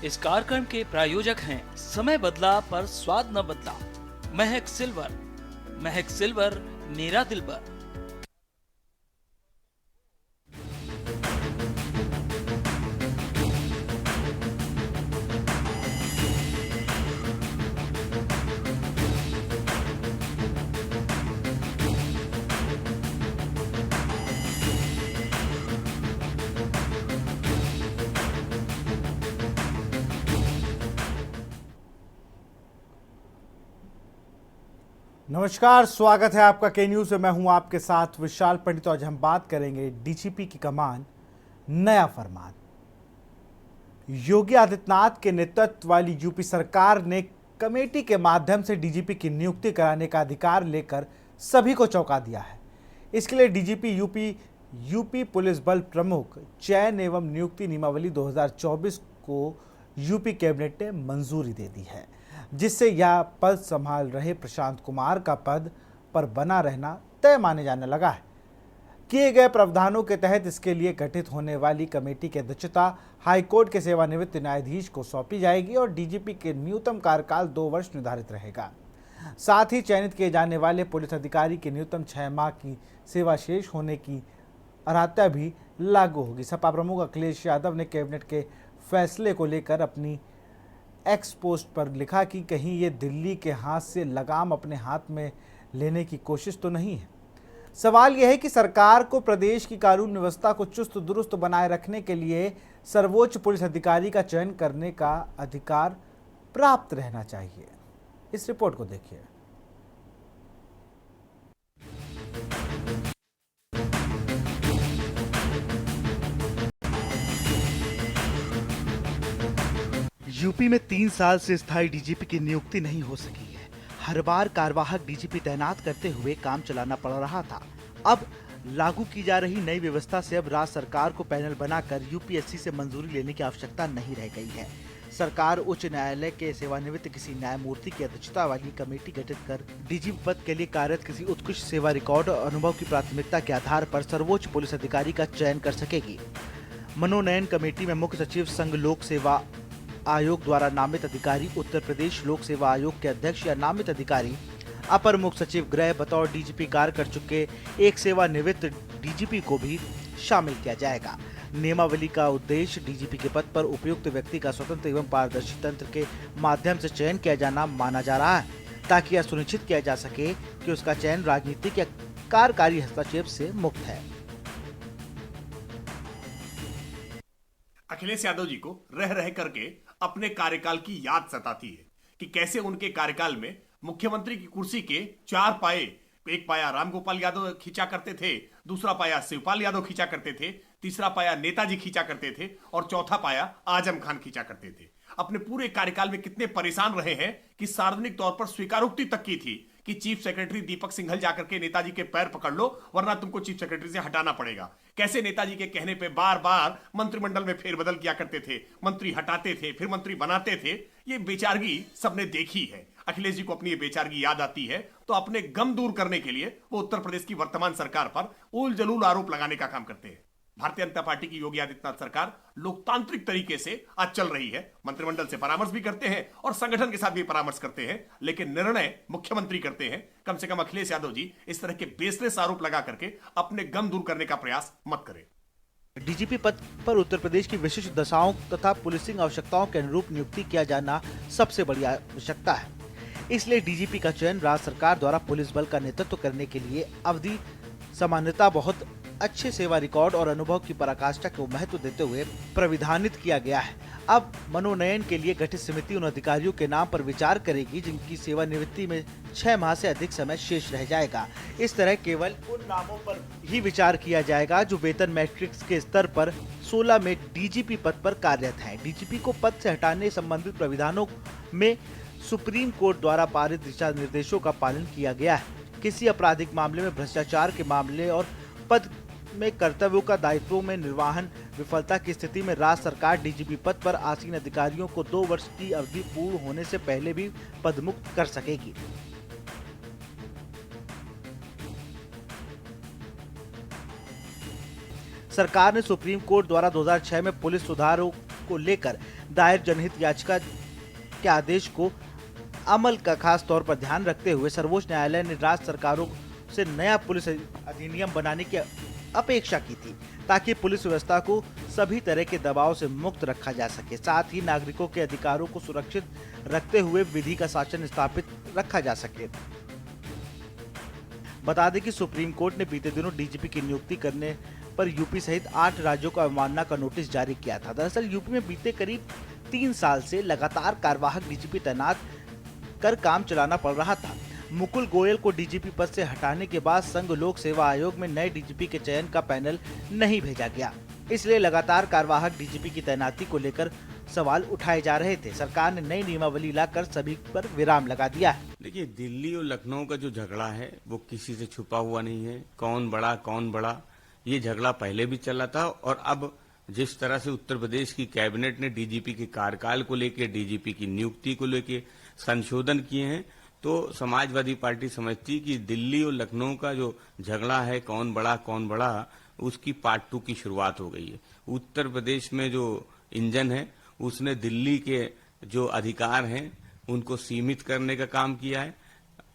इस कार्यक्रम के प्रायोजक हैं समय बदला पर स्वाद न बदला, महक सिल्वर। महक सिल्वर, मेरा दिलबर। नमस्कार, स्वागत है आपका के न्यूज में। मैं हूं आपके साथ विशाल पंडित। आज हम बात करेंगे डीजीपी की कमान, नया फरमान। योगी आदित्यनाथ के नेतृत्व वाली यूपी सरकार ने कमेटी के माध्यम से डीजीपी की नियुक्ति कराने का अधिकार लेकर सभी को चौंका दिया है। इसके लिए डीजीपी यूपी पुलिस बल प्रमुख चयन एवं नियुक्ति नियमावली 2024 को यूपी कैबिनेट ने मंजूरी दे दी है, जिससे यह पद संभाल रहे प्रशांत कुमार का पद पर बना रहना तय माने जाने लगा है। किए गए प्रावधानों के तहत इसके लिए गठित होने वाली कमेटी की अध्यक्षता हाईकोर्ट के सेवानिवृत्त न्यायाधीश को सौंपी जाएगी और डीजीपी के न्यूनतम कार्यकाल 2 वर्ष निर्धारित रहेगा। साथ ही चयनित किए जाने वाले पुलिस अधिकारी की न्यूनतम 6 माह की सेवा शेष होने की अर्हता भी लागू होगी। सपा प्रमुख अखिलेश यादव ने कैबिनेट के फैसले को लेकर अपनी एक्स पोस्ट पर लिखा कि कहीं ये दिल्ली के हाथ से लगाम अपने हाथ में लेने की कोशिश तो नहीं है। सवाल यह है कि सरकार को प्रदेश की कानून व्यवस्था को चुस्त दुरुस्त बनाए रखने के लिए सर्वोच्च पुलिस अधिकारी का चयन करने का अधिकार प्राप्त रहना चाहिए। इस रिपोर्ट को देखिए। यूपी में 3 साल से स्थायी डीजीपी की नियुक्ति नहीं हो सकी है। हर बार कार्यवाहक डीजीपी तैनात करते हुए काम चलाना पड़ रहा था। अब लागू की जा रही नई व्यवस्था से अब राज्य सरकार को पैनल बनाकर यूपीएससी से मंजूरी लेने की आवश्यकता नहीं रह गई है। सरकार उच्च न्यायालय के सेवानिवृत्त किसी न्यायमूर्ति की अध्यक्षता वाली कमेटी गठित कर डीजीपी पद के लिए कार्यरत किसी उत्कृष्ट सेवा रिकॉर्ड और अनुभव की प्राथमिकता के आधार पर सर्वोच्च पुलिस अधिकारी का चयन कर सकेगी। मनोनयन कमेटी में मुख्य सचिव संघ लोक सेवा आयोग द्वारा नामित अधिकारी, उत्तर प्रदेश लोक सेवा आयोग के अध्यक्ष या नामित अधिकारी, अपर मुख्य सचिव गृह बतौर डीजीपी कार्य कर चुके एक सेवानिवृत्त डीजीपी को भी शामिल किया जाएगा। नियमावली का उद्देश्य डीजीपी के पद पर उपयुक्त व्यक्ति का स्वतंत्र एवं पारदर्शी तंत्र के माध्यम से चयन किया जाना माना जा रहा है, ताकि यह सुनिश्चित किया जा सके कि उसका चयन राजनीतिक या कार्यकारी हस्तक्षेप से मुक्त है। अखिलेश यादव जी को रह रह करके अपने कार्यकाल की याद सताती है कि कैसे उनके कार्यकाल में मुख्यमंत्री की कुर्सी के 4 पाए, एक पाया रामगोपाल यादव खींचा करते थे, दूसरा पाया शिवपाल यादव खींचा करते थे, तीसरा पाया नेताजी खींचा करते थे और चौथा पाया आजम खान खींचा करते थे। अपने पूरे कार्यकाल में कितने परेशान रहे हैं कि सार्वजनिक तौर पर स्वीकारोक्ति तक की थी कि चीफ सेक्रेटरी दीपक सिंघल जाकर के नेताजी के पैर पकड़ लो वरना तुमको चीफ सेक्रेटरी से हटाना पड़ेगा। कैसे नेताजी के कहने पे बार बार मंत्रिमंडल में फेरबदल किया करते थे, मंत्री हटाते थे, फिर मंत्री बनाते थे। ये बेचारगी सबने देखी है। अखिलेश जी को अपनी ये बेचारगी याद आती है तो अपने गम दूर करने के लिए वो उत्तर प्रदेश की वर्तमान सरकार पर उल जलूल आरोप लगाने का काम करते हैं। भारतीय जनता पार्टी की योगी आदित्यनाथ सरकार लोकतांत्रिक तरीके से आज चल रही है। मंत्रिमंडल से परामर्श भी करते हैं और संगठन के साथ भी परामर्श करते हैं, लेकिन निर्णय मुख्यमंत्री करते हैं। कम से कम अखिलेश यादव जी इस तरह के बेसलेस आरोप लगा करके अपने गम दूर करने का प्रयास मत करें। डीजीपी पद पर उत्तर प्रदेश की विशिष्ट दशाओं तथा पुलिसिंग आवश्यकताओं के अनुरूप नियुक्ति किया जाना सबसे बड़ी आवश्यकता है। इसलिए डीजीपी का चयन राज्य सरकार द्वारा पुलिस बल का नेतृत्व करने के लिए अवधि सामान्यता बहुत अच्छे सेवा रिकॉर्ड और अनुभव की पराकाष्ठा को महत्व देते हुए प्राविधानित किया गया है। अब मनोनयन के लिए गठित समिति उन अधिकारियों के नाम पर विचार करेगी जिनकी सेवानिवृत्ति में 6 माह से अधिक समय शेष रह जाएगा। इस तरह केवल उन नामों पर ही विचार किया जाएगा जो वेतन मैट्रिक्स के स्तर पर 16 में डीजीपी पद पर कार्यरत हैं। डीजीपी को पद से हटाने संबंधित प्राविधानों में सुप्रीम कोर्ट द्वारा पारित दिशा निर्देशों का पालन किया गया है। किसी आपराधिक मामले में, भ्रष्टाचार के मामले और पद में कर्तव्यों का दायित्वों में निर्वहन विफलता की स्थिति में राज्य सरकार डीजीपी पद पर आसीन अधिकारियों को 2 वर्ष की अवधि पूर्ण होने से पहले भी पदमुक्त कर सकेगी। सरकार ने सुप्रीम कोर्ट द्वारा 2006 में पुलिस सुधारों को लेकर दायर जनहित याचिका के आदेश को अमल का खास तौर पर ध्यान रखते हुए सर्वोच्च न्यायालय ने राज्य सरकारों से नया पुलिस अधिनियम बनाने की अपेक्षा की थी ताकि पुलिस व्यवस्था को सभी तरह के दबाव से मुक्त रखा जा सके, साथ ही नागरिकों के अधिकारों को सुरक्षित रखते हुए विधि का शासन स्थापित रखा जा सके। बता दें कि सुप्रीम कोर्ट ने बीते दिनों डीजीपी की नियुक्ति करने पर यूपी सहित 8 राज्यों को अवमानना का नोटिस जारी किया था। दरअसल यूपी में बीते करीब 3 साल से लगातार कार्यवाहक डीजीपी तैनात कर काम चलाना पड़ रहा था। मुकुल गोयल को डीजीपी पद से हटाने के बाद संघ लोक सेवा आयोग में नए डीजीपी के चयन का पैनल नहीं भेजा गया, इसलिए लगातार कार्यवाहक डीजीपी की तैनाती को लेकर सवाल उठाए जा रहे थे। सरकार ने नई नियमावली लाकर सभी पर विराम लगा दिया है। देखिए, दिल्ली और लखनऊ का जो झगड़ा है वो किसी से छुपा हुआ नहीं है। कौन बड़ा ये झगड़ा पहले भी चला था, और अब जिस तरह से उत्तर प्रदेश की कैबिनेट ने डीजीपी के कार्यकाल को लेकर, डीजीपी की नियुक्ति को लेकर संशोधन किए हैं, तो समाजवादी पार्टी समझती कि दिल्ली और लखनऊ का जो झगड़ा है कौन बड़ा उसकी पार्ट 2 की शुरुआत हो गई है। उत्तर प्रदेश में जो इंजन है उसने दिल्ली के जो अधिकार हैं उनको सीमित करने का काम किया है,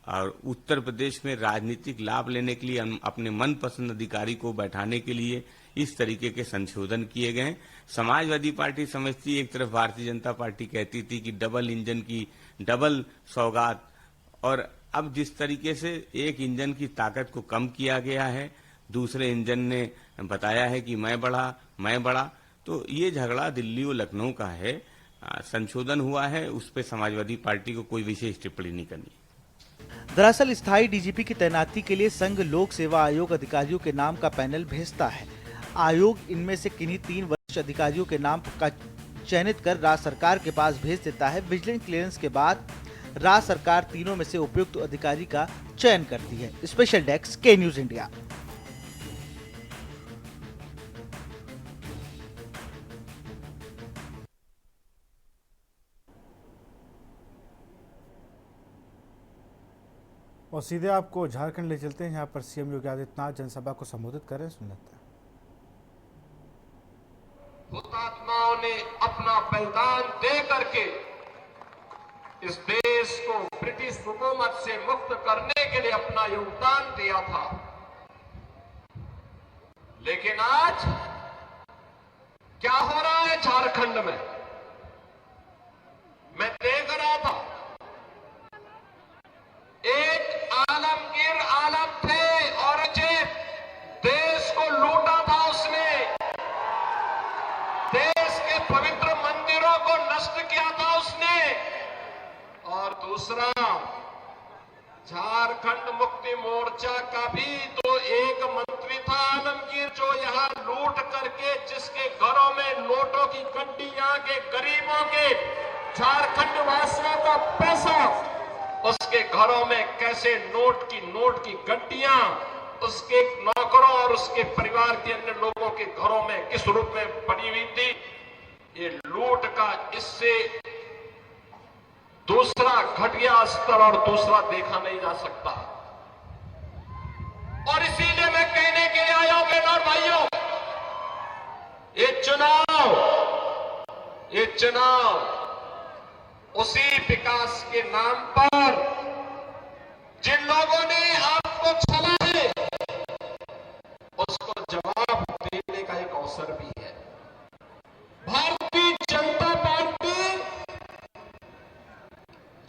और उत्तर प्रदेश में राजनीतिक लाभ लेने के लिए अपने मनपसंद अधिकारी को बैठाने के लिए इस तरीके के संशोधन किए गए। समाजवादी पार्टी समझती, एक तरफ भारतीय जनता पार्टी कहती थी कि डबल इंजन की डबल सौगात, और अब जिस तरीके से एक इंजन की ताकत को कम किया गया है, दूसरे इंजन ने बताया है कि मैं बड़ा, तो ये झगड़ा दिल्ली और लखनऊ का है। संशोधन हुआ है, उस पर समाजवादी पार्टी को कोई विशेष टिप्पणी नहीं करनी। दरअसल स्थायी डीजीपी की तैनाती के लिए संघ लोक सेवा आयोग अधिकारियों के नाम का पैनल भेजता है। आयोग इनमें से किन्हीं 3 वरिष्ठ अधिकारियों के नाम का चयनित कर राज्य सरकार के पास भेज देता है। विजिलेंस क्लियरेंस के बाद राज्य सरकार तीनों में से उपयुक्त अधिकारी का चयन करती है। स्पेशल डेस्क के न्यूज इंडिया। और सीधे आपको झारखंड ले चलते हैं, यहाँ पर सीएम योगी आदित्यनाथ जनसभा को संबोधित कर रहे हैं, सुन लेते हैं। हुतात्माओं ने अपना बलिदान दे करके इस देश को ब्रिटिश हुकूमत से मुक्त करने के लिए अपना योगदान दिया था, लेकिन आज क्या हो रहा है झारखंड में, मैं देख रहा था। एक आलमगीर आलम थे, औरंगजेब देश को लूटा था, उसने देश के पवित्र मंदिरों को नष्ट किया था उसने। और दूसरा, झारखंड मुक्ति मोर्चा का भी तो एक मंत्री था आलमगीर, जो यहां लूट करके जिसके घरों में नोटों की गड्डियां के गरीबों के झारखंड वासियों का पैसा उसके घरों में कैसे नोट की गड्डियां उसके नौकरों और उसके परिवार के अन्य लोगों के घरों में किस रूप में पड़ी हुई थी। ये लूट का इससे दूसरा घटिया स्तर और दूसरा देखा नहीं जा सकता। और इसीलिए मैं कहने के लिए आया हूं बहनों और भाइयों, ये चुनाव उसी विकास के नाम पर जिन लोगों ने आपको छला है उसको जवाब देने का एक अवसर भी है। भारतीय जनता पार्टी,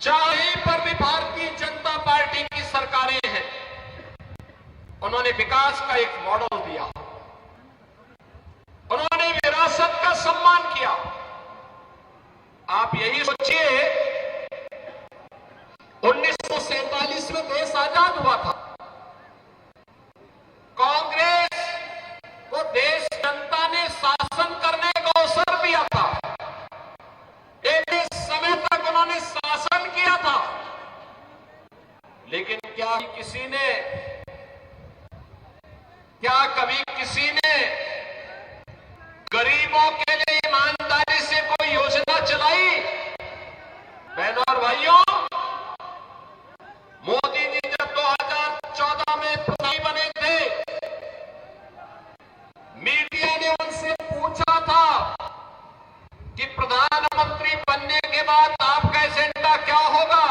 चाहे पर भी भारतीय जनता पार्टी की सरकारें हैं, उन्होंने विकास का एक मॉडल दिया, उन्होंने विरासत का सम्मान किया। आप यही सोचिए, 1947 में देश आजाद हुआ था, कांग्रेस को देश जनता ने शासन करने का अवसर दिया था, एक समय तक उन्होंने शासन किया था, लेकिन क्या कभी किसी ने गरीबों के लिए ईमानदारी से कोई योजना चलाई? बहनों और भाइयों, मोदी जी जब 2014 में प्रधानमंत्री बने थे, मीडिया ने उनसे पूछा था कि प्रधानमंत्री प्रधानमंत्री बनने के बाद आपका एजेंडा क्या होगा?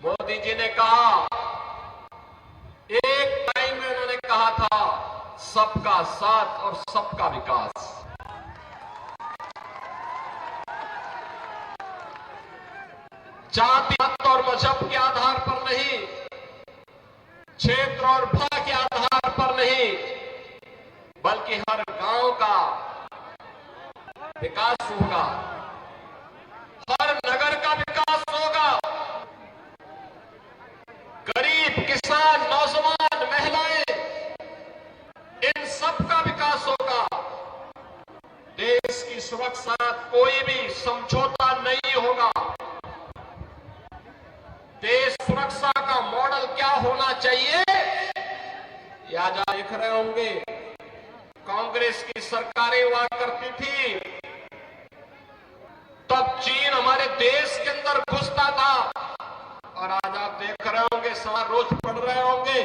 मोदी जी ने कहा, एक टाइम में उन्होंने कहा था, सबका साथ और सबका विकास। जाति मत और मजहब के आधार पर नहीं, क्षेत्र और भाषा के आधार पर नहीं, बल्कि हर गांव का विकास होगा, हर नगर का विकास होगा, गरीब, किसान, नौजवान, महिलाएं, इन सब का विकास होगा। देश की सुरक्षा कोई भी समझौता नहीं होगा। देश सुरक्षा का मॉडल क्या होना चाहिए, ये आज आप देख रहे होंगे। कांग्रेस की सरकारें हुआ करती थी, तब चीन हमारे देश के अंदर घुसता था, और आज आप देख रहे होंगे, समाचार रोज पढ़ रहे होंगे,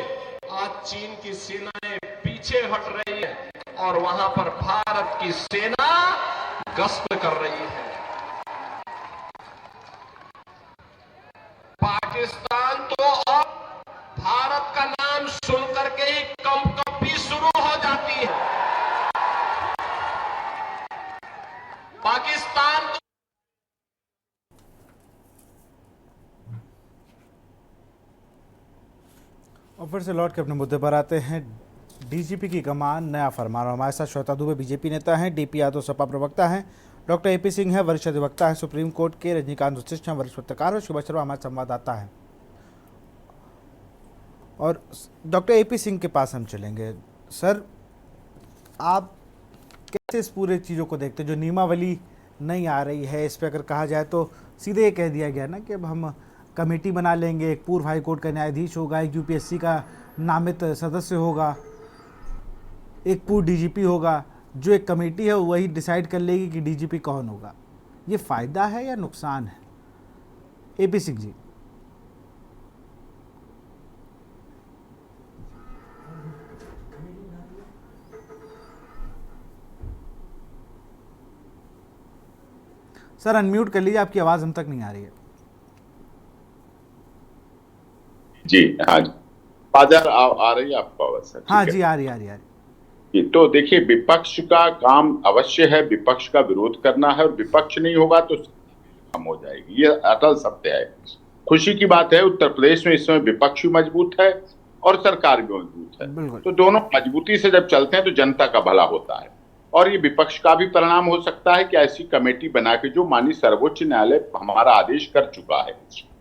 आज चीन की सेनाएं पीछे हट रही है और वहां पर भारत की सेना गश्त कर रही है। पाकिस्तान तो अब भारत का नाम सुनकर के ही कंपकपी शुरू हो जाती है। पाकिस्तान तो और फिर से लौट के अपने मुद्दे पर आते हैं। डीजीपी की कमान नया फरमान। और हमारे साथ श्वेता दुबे बीजेपी नेता हैं, डीपी यादव सपा प्रवक्ता हैं, डॉक्टर एपी सिंह है वरिष्ठ अधिवक्ता है सुप्रीम कोर्ट के, रजनीकांत वशिष्ठ हैं वरिष्ठ पत्रकार और सुभाष शर्मा हमारे संवाददाता हैं। और डॉक्टर एपी सिंह के पास हम चलेंगे। सर, आप कैसे इस पूरे चीज़ों को देखते हैं? जो नियमावली नहीं आ रही है, इस पर अगर कहा जाए तो सीधे ये कह दिया गया ना कि अब हम कमेटी बना लेंगे, एक पूर्व हाईकोर्ट का न्यायाधीश होगा, एक यूपीएससी का नामित सदस्य होगा, एक पूर्व डीजीपी होगा। जो एक कमेटी है वही डिसाइड कर लेगी कि डीजीपी कौन होगा। ये फ़ायदा है या नुकसान है? AP Singh ji. Sir unmute कर लीजिए, आपकी आवाज़ हम तक नहीं आ रही है। जी हाँ जी, बाजार आ रही है आपको आवाज? हाँ जी, आ रही है। तो देखिए, विपक्ष का काम अवश्य है विपक्ष का विरोध करना है, और विपक्ष नहीं होगा तो कम हो जाएगी, ये अटल सत्य है। खुशी की बात है उत्तर प्रदेश में इस समय विपक्ष भी मजबूत है और सरकार भी मजबूत है। तो दोनों मजबूती से जब चलते हैं तो जनता का भला होता है। और ये विपक्ष का भी परिणाम हो सकता है कि ऐसी कमेटी बना के, जो माननीय सर्वोच्च न्यायालय हमारा आदेश कर चुका है,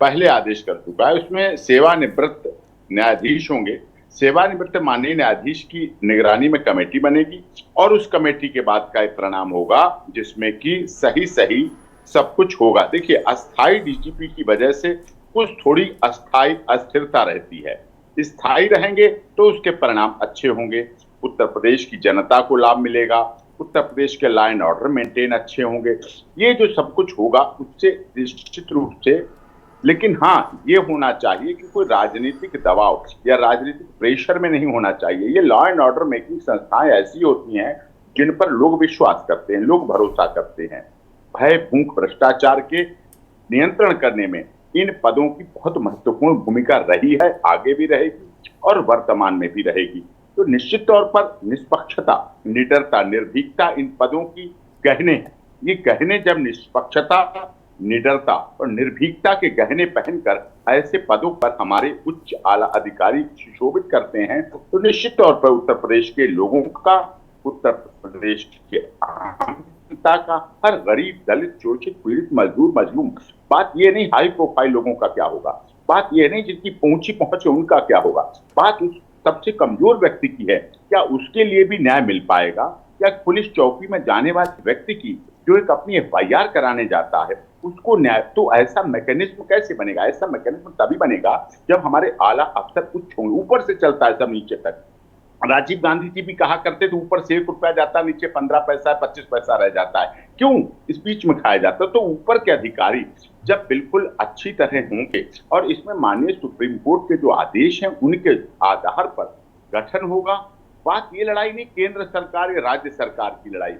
पहले आदेश कर चुका है, उसमें सेवानिवृत्त न्यायाधीश होंगे। सेवानिवृत्त माननीय न्यायाधीश की निगरानी में कमेटी बनेगी और उस कमेटी के बाद का एक परिणाम होगा जिसमें कि सही सब कुछ होगा। देखिए, अस्थाई डीजीपी की वजह से कुछ थोड़ी अस्थाई अस्थिरता रहती है। स्थायी रहेंगे तो उसके परिणाम अच्छे होंगे, उत्तर प्रदेश की जनता को लाभ मिलेगा, उत्तर प्रदेश के लॉ एंड ऑर्डर मेंटेन अच्छे होंगे। ये जो सब कुछ होगा उससे निश्चित रूप से, लेकिन हाँ, ये होना चाहिए कि कोई राजनीतिक दबाव या राजनीतिक प्रेशर में नहीं होना चाहिए। ये लॉ एंड ऑर्डर मेकिंग संस्थाएं ऐसी होती हैं जिन पर लोग विश्वास करते हैं, लोग भरोसा करते हैं। भय, भूख, भ्रष्टाचार के नियंत्रण करने में इन पदों की बहुत महत्वपूर्ण भूमिका रही है, आगे भी रहेगी और वर्तमान में भी रहेगी। तो निश्चित तौर पर निष्पक्षता, निडरता, निर्भीकता इन पदों की गहने हैं। ये गहने जब निष्पक्षता, निडरता और निर्भीकता के गहने पहनकर ऐसे पदों पर हमारे उच्च आला अधिकारी सुशोभित करते हैं, तो निश्चित तौर पर उत्तर प्रदेश के लोगों का, उत्तर प्रदेश के आम जनता का, हर गरीब, दलित, शोषित, पीड़ित, मजदूर, मजलूम, बात ये नहीं हाई प्रोफाइल लोगों का क्या होगा, बात ये नहीं जिनकी पहुंची पहुंच है उनका क्या होगा, बात उस सबसे कमजोर व्यक्ति की है, क्या उसके लिए भी न्याय मिल पाएगा? या पुलिस चौकी में जाने वाले व्यक्ति की, जो एक अपनी एफआईआर कराने जाता है, उसको न्याय? तो ऐसा मैकेनिज्म कैसे बनेगा? ऐसा मैकेनिज्म तभी बनेगा जब हमारे आला अफसर उच्च होंगे। ऊपर से चलता है सब नीचे तक। राजीव गांधी जी भी कहा करते थे, ऊपर से 1 रुपया जाता, नीचे 15 पैसा, 25 पैसा रह जाता है। क्यों? इस बीच में खाया जाता है। तो ऊपर के अधिकारी जब बिल्कुल अच्छी तरह होंगे और इसमें माननीय सुप्रीम कोर्ट के जो आदेश हैं उनके आधार पर गठन होगा। बात ये लड़ाई नहीं केंद्र सरकार या राज्य सरकार की लड़ाई,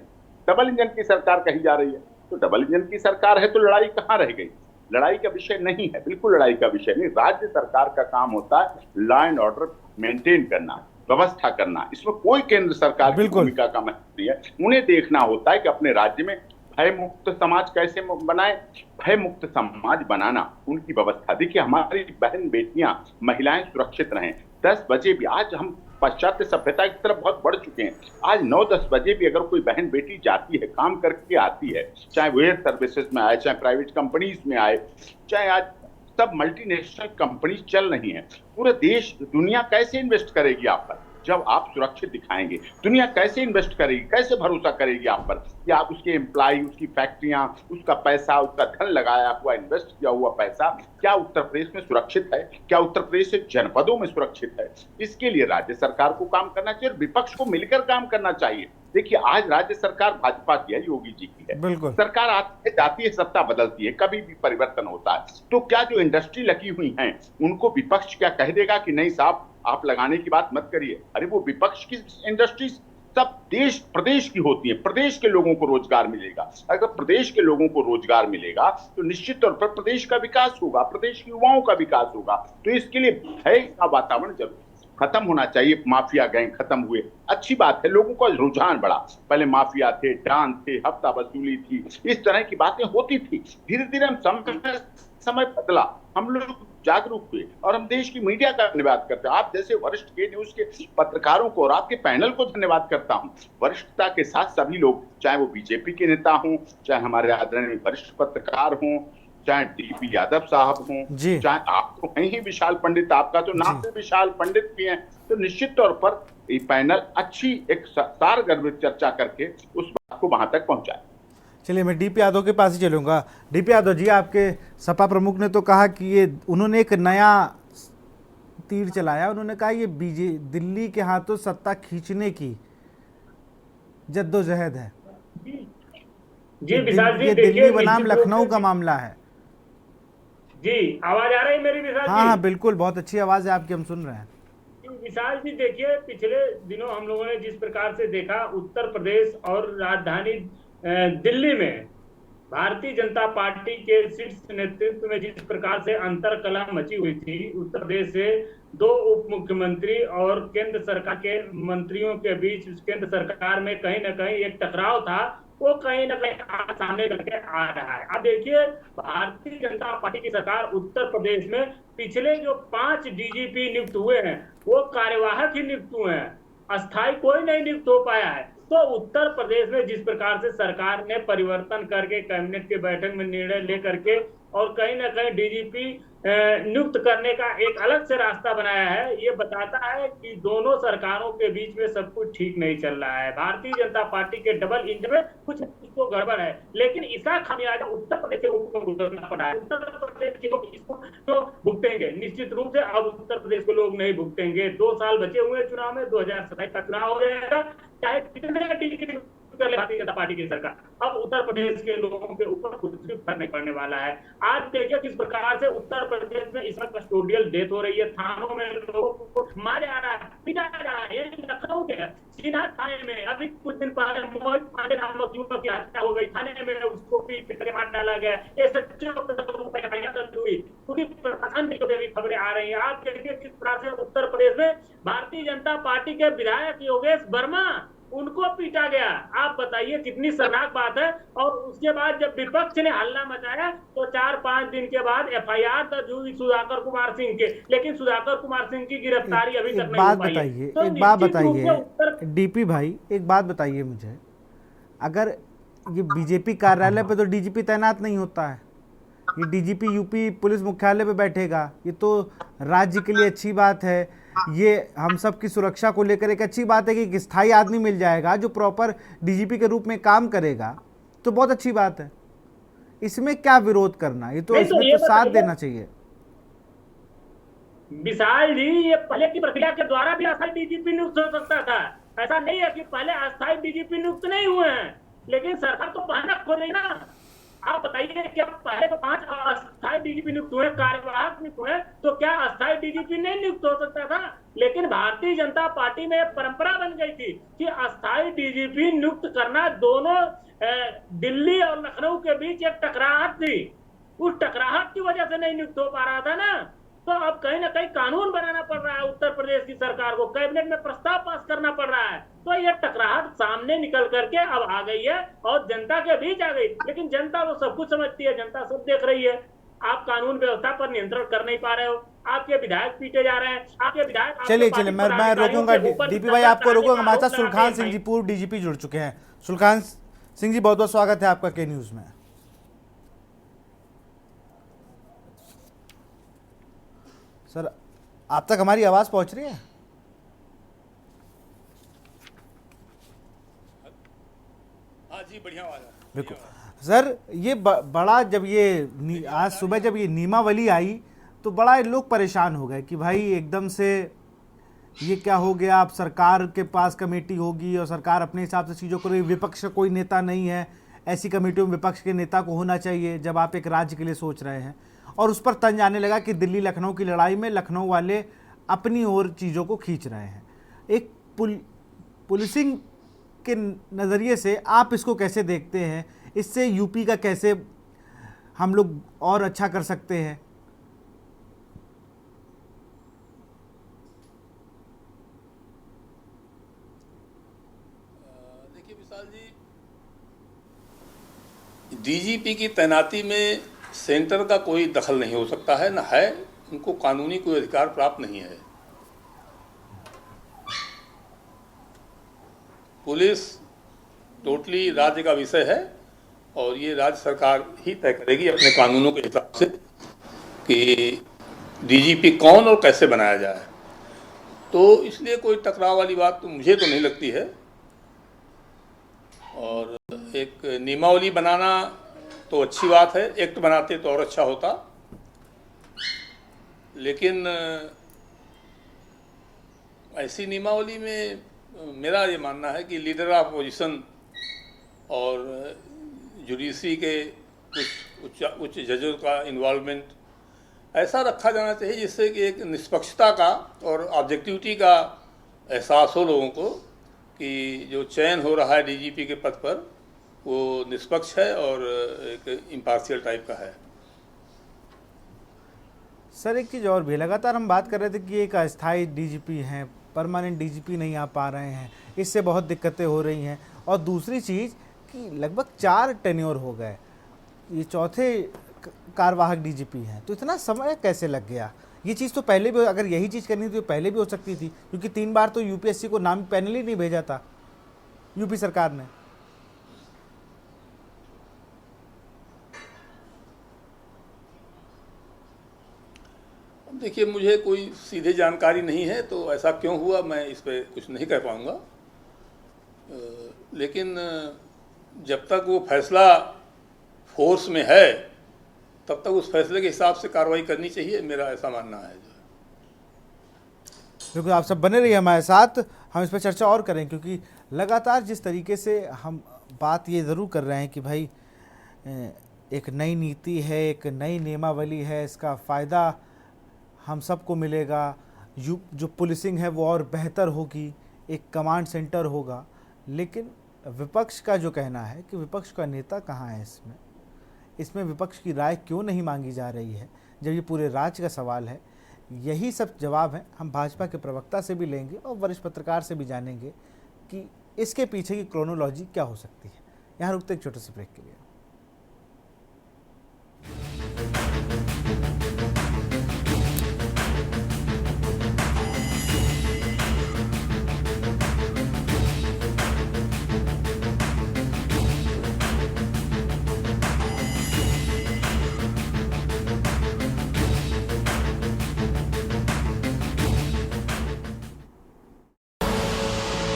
डबल इंजन की सरकार कही जा रही है। तो डबल इंजन की सरकार है तो लड़ाई कहाँ रह गई? लड़ाई का विषय नहीं है, बिल्कुल लड़ाई का विषय नहीं। राज्य सरकार का काम होता है लॉ एंड ऑर्डर मेंटेन करना, व्यवस्था करना। इसमें कोई केंद्र सरकार की भूमिका का महत्व नहीं है। उन्हें देखना होता है कि अपने राज्य में भय मुक्त समाज कैसे बनाए। भय मुक्त समाज बनाना उनकी व्यवस्था। देखिए, हमारी बहन बेटियां, महिलाएं सुरक्षित रहें। 10 बजे भी, आज हम पाश्चात्य सभ्यता की तरफ बहुत बढ़ चुके हैं। आज 9-10 बजे भी अगर कोई बहन बेटी जाती है, काम करके आती है, चाहे वो एयर सर्विसेज में आए, चाहे प्राइवेट कंपनीज में आए, चाहे आज सब मल्टीनेशनल कंपनीज चल रही हैं, पूरा देश, दुनिया कैसे इन्वेस्ट करेगी आप पर जब आप सुरक्षित दिखाएंगे? दुनिया कैसे इन्वेस्ट करेगी, कैसे भरोसा करेगी आप पर कि आप उसके एम्प्लॉय, उसकी फैक्ट्रियां, उसका पैसा, उसका धन लगाया हुआ, इन्वेस्ट किया हुआ पैसा क्या उत्तर प्रदेश में सुरक्षित है? क्या उत्तर प्रदेश के जनपदों में सुरक्षित है? इसके लिए राज्य सरकार को काम करना चाहिए और विपक्ष को मिलकर काम करना चाहिए। देखिए, आज राज्य सरकार भाजपा की है, योगी जी की है। बिल्कुल। सरकार आती है, जाती है, सत्ता बदलती है, कभी भी परिवर्तन होता है। तो क्या जो इंडस्ट्री लगी हुई है उनको विपक्ष क्या कह देगा कि नहीं साहब आप लगाने की बात मत करिए? अरे वो विपक्ष की इंडस्ट्री सब देश प्रदेश की होती है, प्रदेश के लोगों को रोजगार मिलेगा। अगर प्रदेश के लोगों को रोजगार मिलेगा तो निश्चित तौर पर प्रदेश का विकास होगा, प्रदेश के युवाओं का विकास होगा। तो इसके लिए भय का वातावरण जरूर खत्म होना चाहिए। माफिया गैंग खत्म हुए, अच्छी बात है, लोगों का रुझान बढ़ा। पहले माफिया थे, डांस थे, हफ्ता वसूली थी, इस तरह की बातें होती थी। धीरे धीरे हम समय बदला, हम लोग जागरूक हुए और हम देश की मीडिया का धन्यवाद करते हैं। आप जैसे वरिष्ठ के न्यूज के पत्रकारों को और आपके पैनल को धन्यवाद करता हूं। वरिष्ठता के साथ सभी लोग, चाहे वो बीजेपी के नेता हों, चाहे हमारे आदरणीय वरिष्ठ पत्रकार हों, चाहे डीपी यादव साहब हों, चाहे आप तो हैं ही विशाल पंडित, आपका तो नाम से विशाल पंडित भी हैं। तो निश्चित तौर पर ये पैनल अच्छी एक सारगर्भित चर्चा करके उस बात को वहां तक पहुंचाए। चलिए, मैं डीपी यादव के पास ही चलूंगा। डीपी यादव जी, आपके सपा प्रमुख ने तो कहा कि ये उन्होंने एक नया तीर चलाया। उन्होंने कहा ये दिल्ली के हाथों सत्ता खींचने की जद्दोजहद है। जी विशाल जी, ये दिल्ली बनाम लखनऊ का मामला है। जी, आवाज आ रही है मेरी विशाल जी? हाँ, बिल्कुल, बहुत अच्छी आवाज है आपकी, हम सुन रहे हैं। विशाल जी देखिए, पिछले दिनों हम लोगों ने जिस प्रकार से देखा उत्तर प्रदेश और राजधानी दिल्ली में भारतीय जनता पार्टी के शीर्ष नेतृत्व में जिस प्रकार से अंतरकलह मची हुई थी, उत्तर प्रदेश से 2 उप मुख्यमंत्री और केंद्र सरकार के मंत्रियों के बीच केंद्र सरकार में कहीं न कहीं एक टकराव था, वो कहीं न कहीं सामने करके आ रहा है। अब देखिए, भारतीय जनता पार्टी की सरकार उत्तर प्रदेश में पिछले जो 5 डीजीपी नियुक्त हुए हैं वो कार्यवाहक ही नियुक्त हुए हैं, अस्थायी कोई नहीं नियुक्त हो पाया है। तो उत्तर प्रदेश में जिस प्रकार से सरकार ने परिवर्तन करके कैबिनेट के बैठक में निर्णय लेकर के और कहीं ना कहीं डीजीपी नियुक्त करने का एक अलग से रास्ता बनाया है, ये बताता है कि दोनों सरकारों के बीच में सब कुछ ठीक नहीं चल रहा है। भारतीय जनता पार्टी के डबल इंजन में कुछ तो गड़बड़ है, लेकिन इसका खामियाजा उत्तर प्रदेश के लोगों को भुगतना पड़ा है। उत्तर प्रदेश के लोग इसको तो भुगतेंगे निश्चित रूप से। अब उत्तर प्रदेश के लोग नहीं भुगतेंगे। 2 साल बचे हुए चुनाव में, 2027 का चुनाव हो जाएगा, चाहे कितने टिकट कर ले भारतीय जनता पार्टी की सरकार, अब उत्तर प्रदेश के लोगों के ऊपर कुछ भी फर्क नहीं पड़ने वाला है। आज देखिए किस प्रकार से उत्तर प्रदेश में इस वक्त कस्टोडियल डेथ हो रही है, थानों में लोगों को मारा जा रहा है, पिटा जा रहा है। लखनऊ के सीना थाने में अभी कुछ दिन पहले मोहित पांडे नामक युवक की हत्या हो गई, थाने में उसको भी पीट के मार डाला गया। ये सच्चे हुई पूरी प्रशासन की खबरें आ रही है। आप देखिए किस प्रकार से उत्तर प्रदेश में भारतीय जनता पार्टी के विधायक योगेश वर्मा, उनको पीटा गया। आप बताइए कितनी शर्मनाक बात है। और उसके बाद जब विपक्ष ने हल्ला मचाया तो 4-5 दिन के बाद एफआईआर दर्ज हुई सुधाकर कुमार सिंह के, लेकिन सुधाकर कुमार सिंह की गिरफ्तारी अभी तक नहीं हो पाई है। तो एक बात बताइए डीपी भाई, एक बात बताइए मुझे, अगर ये बीजेपी कार्यालय पे तो डीजीपी तैनात नहीं होता है, ये डीजीपी यूपी पुलिस मुख्यालय पे बैठेगा, ये तो राज्य के लिए अच्छी बात है, ये हम सब की सुरक्षा को लेकर एक अच्छी बात है कि एक स्थायी आदमी मिल जाएगा जो प्रॉपर डीजीपी के रूप में काम करेगा, तो बहुत अच्छी बात है। इसमें क्या विरोध करना, ये तो इसमें तो साथ देना चाहिए। विशाल जी, ये पहले की प्रक्रिया के द्वारा भी अस्थायी डीजीपी नियुक्त हो सकता था। ऐसा नहीं है कि पहले अस्थायी डीजीपी नियुक्त नहीं हुए हैं, लेकिन सरकार तो बहाना खोल रही ना। आप बताइए कि पहले तो 5 अस्थायी डीजीपी नियुक्त हुए, कार्यवाहक नियुक्त हुए, तो क्या अस्थायी डीजीपी नहीं नियुक्त हो सकता था? लेकिन भारतीय जनता पार्टी में एक परंपरा बन गई थी कि अस्थायी डीजीपी नियुक्त करना, दोनों दिल्ली और लखनऊ के बीच एक टकराहट थी, उस टकराहट की वजह से नहीं नियुक्त हो पा रहा था ना। तो अब कहीं ना कहीं कानून बनाना पड़ रहा है उत्तर प्रदेश की सरकार को, कैबिनेट में प्रस्ताव पास करना पड़ रहा है। तो ये टकराहट सामने निकल करके अब आ गई है और जनता के बीच आ गई, लेकिन जनता वो सब कुछ समझती है, जनता सब देख रही है। आप कानून व्यवस्था पर नियंत्रण कर नहीं पा रहे हो, आपके विधायक पीटे जा रहे हैं, आपके विधायक। चलिए मैं रोकूंगा डीपी भाई, आपको रोकूंगा। हमारे साथ सुलखान सिंह जी पूर्व डीजीपी जुड़ चुके हैं। सुलखान सिंह जी, बहुत बहुत स्वागत है आपका के न्यूज में। सर, आप तक हमारी आवाज पहुंच रही है? हाँ जी, बढ़िया आवाज है। बिल्कुल सर, ये बड़ा जब ये आज सुबह जब ये नियमावली आई तो बड़ा लोग परेशान हो गए कि भाई एकदम से ये क्या हो गया। अब सरकार के पास कमेटी होगी और सरकार अपने हिसाब से चीज़ों करेगी, विपक्ष का कोई नेता नहीं है, ऐसी कमेटियों में विपक्ष के नेता को होना चाहिए जब आप एक राज्य के लिए सोच रहे हैं। और उस पर तंज आने लगा कि दिल्ली लखनऊ की लड़ाई में लखनऊ वाले अपनी ओर चीज़ों को खींच रहे हैं। एक पुलिसिंग के नज़रिए से आप इसको कैसे देखते हैं? इससे यूपी का कैसे हम लोग और अच्छा कर सकते हैं? देखिए विशाल जी, डीजीपी की तैनाती में सेंटर का कोई दखल नहीं हो सकता है, न है, उनको कानूनी कोई अधिकार प्राप्त नहीं है। पुलिस टोटली राज्य का विषय है और ये राज्य सरकार ही तय करेगी अपने कानूनों के हिसाब से कि डीजीपी कौन और कैसे बनाया जाए। तो इसलिए कोई टकराव वाली बात तो मुझे तो नहीं लगती है। और एक नियमावली बनाना तो अच्छी बात है, एक्ट बनाते तो और अच्छा होता, लेकिन ऐसी नियमावली में मेरा ये मानना है कि लीडर ऑफ अपोजिशन और जुडिशरी के कुछ उच्च जजों का इन्वॉल्वमेंट ऐसा रखा जाना चाहिए जिससे कि एक निष्पक्षता का और ऑब्जेक्टिविटी का एहसास हो लोगों को कि जो चयन हो रहा है डीजीपी के पद पर वो निष्पक्ष है और एक इम्पार्शियल टाइप का है। सर, एक चीज़ और भी, लगातार हम बात कर रहे थे कि एक अस्थायी डीजीपी हैं, परमानेंट डीजीपी नहीं आ पा रहे हैं, इससे बहुत दिक्कतें हो रही हैं। और दूसरी चीज़ कि लगभग 4 टेन्योर हो गए, ये चौथे कार्यवाहक डीजीपी हैं, तो इतना समय कैसे लग गया? ये चीज़ तो पहले भी, अगर यही चीज़ करनी थी तो पहले भी हो सकती थी, क्योंकि 3 बार तो यूपीएससी को नाम पैनल ही नहीं भेजा था यूपी सरकार ने। देखिए, मुझे कोई सीधे जानकारी नहीं है तो ऐसा क्यों हुआ मैं इस पर कुछ नहीं कह पाऊंगा, लेकिन जब तक वो फैसला फोर्स में है तब तक उस फैसले के हिसाब से कार्रवाई करनी चाहिए, मेरा ऐसा मानना है। बिल्कुल, आप सब बने रहिए हमारे साथ, हम इस पर चर्चा और करें, क्योंकि लगातार जिस तरीके से हम बात ये ज़रूर कर रहे हैं कि भाई एक नई नीति है, एक नई नियमावली है, इसका फ़ायदा हम सबको मिलेगा, जो पुलिसिंग है वो और बेहतर होगी, एक कमांड सेंटर होगा। लेकिन विपक्ष का जो कहना है कि विपक्ष का नेता कहाँ है इसमें विपक्ष की राय क्यों नहीं मांगी जा रही है, जब ये पूरे राज्य का सवाल है। यही सब जवाब है हम भाजपा के प्रवक्ता से भी लेंगे और वरिष्ठ पत्रकार से भी जानेंगे कि इसके पीछे की क्रोनोलॉजी क्या हो सकती है। यहाँ रुकते एक छोटे से ब्रेक के लिए।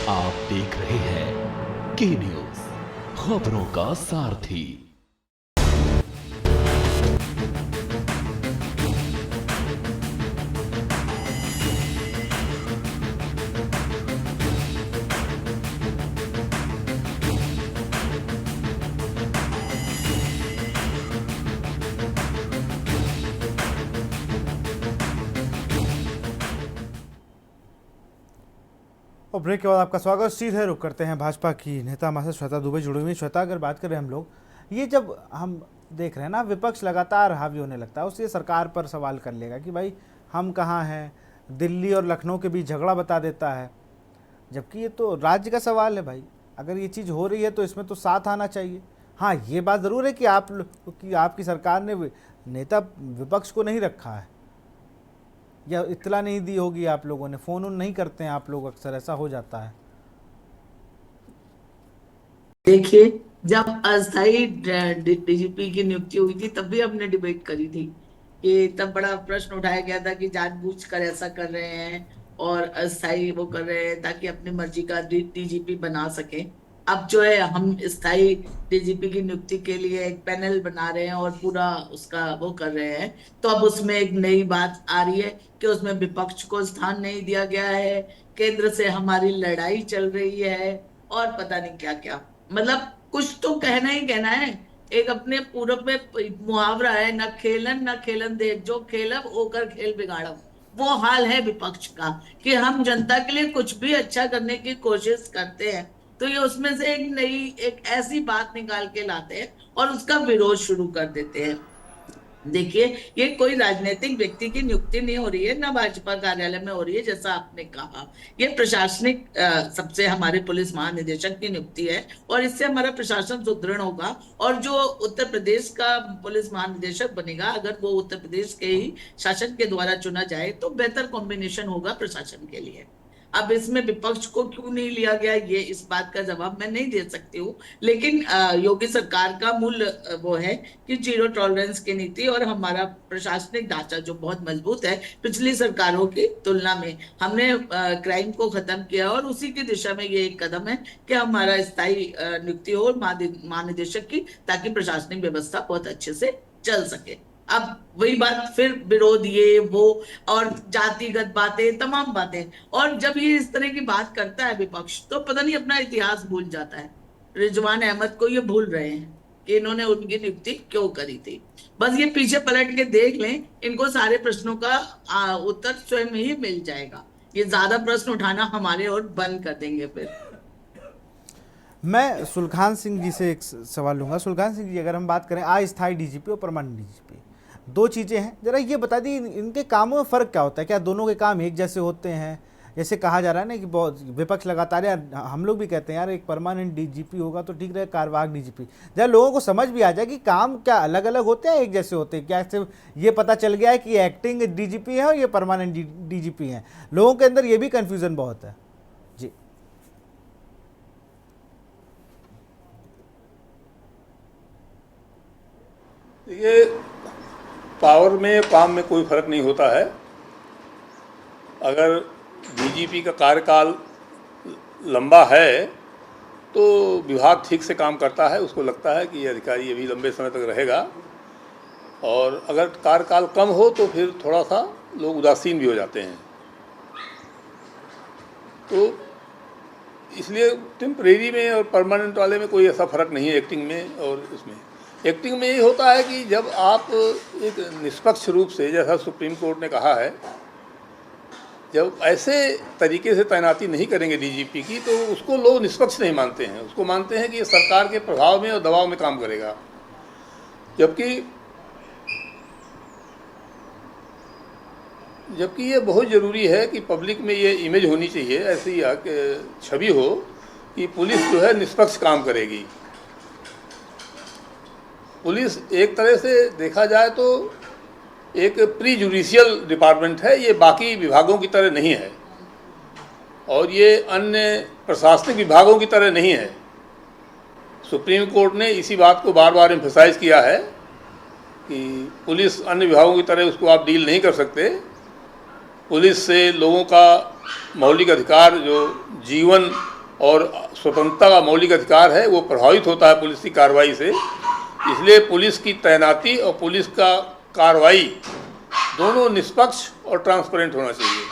आप देख रहे हैं के न्यूज, खबरों का सारथी। और ब्रेक के बाद आपका स्वागत। सीधे रुक करते हैं भाजपा की नेता हमारे साथ श्वेता दुबे जुड़ी हुई। श्वेता, अगर बात करें हम लोग, ये जब हम देख रहे हैं ना, विपक्ष लगातार हावी होने लगता है, उससे सरकार पर सवाल कर लेगा कि भाई हम कहाँ हैं, दिल्ली और लखनऊ के बीच झगड़ा बता देता है, जबकि ये तो राज्य का सवाल है भाई। अगर ये चीज़ हो रही है तो इसमें तो साथ आना चाहिए। हाँ, ये बात ज़रूर है कि आपकी सरकार ने नेता विपक्ष को नहीं रखा है, या इत्तला नहीं दी होगी आप लोगों ने, फ़ोन नहीं करते हैं आप लोग, अक्सर ऐसा हो जाता है। देखिए, जब अस्थायी डीजीपी की नियुक्ति हुई थी तब भी हमने डिबेट करी थी कि तब बड़ा प्रश्न उठाया गया था कि जानबूझकर ऐसा कर रहे हैं और अस्थायी वो कर रहे हैं ताकि अपनी मर्जी का डीजीपी बना सके। अब जो है हम स्थायी डीजीपी की नियुक्ति के लिए एक पैनल बना रहे हैं और पूरा उसका वो कर रहे हैं, तो अब उसमें एक नई बात आ रही है कि उसमें विपक्ष को स्थान नहीं दिया गया है, केंद्र से हमारी लड़ाई चल रही है और पता नहीं क्या क्या। मतलब कुछ तो कहना ही कहना है। एक अपने पूरब में मुहावरा है, न खेलन देख, जो खेलब ओकर खेल बिगाड़ब। वो हाल है विपक्ष का कि हम जनता के लिए कुछ भी अच्छा करने की कोशिश करते हैं तो ये उसमें से एक ऐसी बात निकाल के लाते हैं और उसका विरोध शुरू कर देते हैं। देखिए, ये कोई राजनीतिक व्यक्ति की नियुक्ति नहीं हो रही है, ना भाजपा कार्यालय में हो रही है जैसा आपने कहा। ये प्रशासनिक सबसे हमारे पुलिस महानिदेशक की नियुक्ति है और इससे हमारा प्रशासन सुदृढ़ होगा। और जो उत्तर प्रदेश का पुलिस महानिदेशक बनेगा, अगर वो उत्तर प्रदेश के ही शासन के द्वारा चुना जाए तो बेहतर कॉम्बिनेशन होगा प्रशासन के लिए। अब इसमें विपक्ष को क्यों नहीं लिया गया, ये इस बात का जवाब मैं नहीं दे सकती हूँ, लेकिन योगी सरकार का मूल वो है कि जीरो टॉलरेंस की नीति और हमारा प्रशासनिक ढांचा जो बहुत मजबूत है पिछली सरकारों की तुलना में, हमने क्राइम को खत्म किया और उसी की दिशा में ये एक कदम है कि हमारा स्थायी नियुक्ति हो महानिदेशक की, ताकि प्रशासनिक व्यवस्था बहुत अच्छे से चल सके। अब वही बात, फिर विरोध ये वो और जातिगत बातें, तमाम बातें। और जब ये इस तरह की बात करता है विपक्ष तो पता नहीं अपना इतिहास भूल जाता है। रिजवान अहमद को ये भूल रहे हैं कि इन्होंने उनकी नियुक्ति क्यों करी थी। बस ये पीछे पलट के देख लें, इनको सारे प्रश्नों का उत्तर स्वयं ही मिल जाएगा। ये ज्यादा प्रश्न उठाना हमारे और बंद कर देंगे। फिर मैं सुलखान सिंह जी से एक सवाल लूंगा। सुलखान सिंह जी, अगर हम बात करें अस्थायी डीजीपी और परमानेंट डीजीपी, दो चीज़ें हैं, जरा ये बता दी इनके कामों में फ़र्क क्या होता है? क्या दोनों के काम एक जैसे होते हैं? जैसे कहा जा रहा है ना कि बहुत विपक्ष लगातार, यार हम लोग भी कहते हैं यार एक परमानेंट डीजीपी होगा तो ठीक रहे, कार्यवाहक डीजीपी, जरा लोगों को समझ भी आ जाए कि काम क्या अलग अलग होते हैं एक जैसे होते हैं। क्या सिर्फ ये पता चल गया है कि एक्टिंग डीजीपी है और ये परमानेंट डीजीपी हैं? लोगों के अंदर ये भी कन्फ्यूज़न बहुत है जी। ये पावर में, काम में कोई फर्क नहीं होता है। अगर डीजीपी का कार्यकाल लंबा है तो विभाग ठीक से काम करता है, उसको लगता है कि ये अधिकारी अभी लंबे समय तक रहेगा। और अगर कार्यकाल कम हो तो फिर थोड़ा सा लोग उदासीन भी हो जाते हैं। तो इसलिए टेम्परेरी में और परमानेंट वाले में कोई ऐसा फ़र्क नहीं है एक्टिंग में और इसमें। एक्टिंग में ये होता है कि जब आप एक निष्पक्ष रूप से, जैसा सुप्रीम कोर्ट ने कहा है, जब ऐसे तरीके से तैनाती नहीं करेंगे डीजीपी की तो उसको लोग निष्पक्ष नहीं मानते हैं, उसको मानते हैं कि ये सरकार के प्रभाव में और दबाव में काम करेगा। जबकि ये बहुत ज़रूरी है कि पब्लिक में ये इमेज होनी चाहिए, ऐसी छवि हो कि पुलिस जो है निष्पक्ष काम करेगी। पुलिस एक तरह से देखा जाए तो एक प्री जुडिशियल डिपार्टमेंट है, ये बाकी विभागों की तरह नहीं है और ये अन्य प्रशासनिक विभागों की तरह नहीं है। सुप्रीम कोर्ट ने इसी बात को बार बार एम्फसाइज किया है कि पुलिस अन्य विभागों की तरह उसको आप डील नहीं कर सकते। पुलिस से लोगों का मौलिक अधिकार, जो जीवन और स्वतंत्रता का मौलिक अधिकार है, वो प्रभावित होता है पुलिस की कार्रवाई से। इसलिए पुलिस की तैनाती और पुलिस का कार्रवाई दोनों निष्पक्ष और ट्रांसपेरेंट होना चाहिए।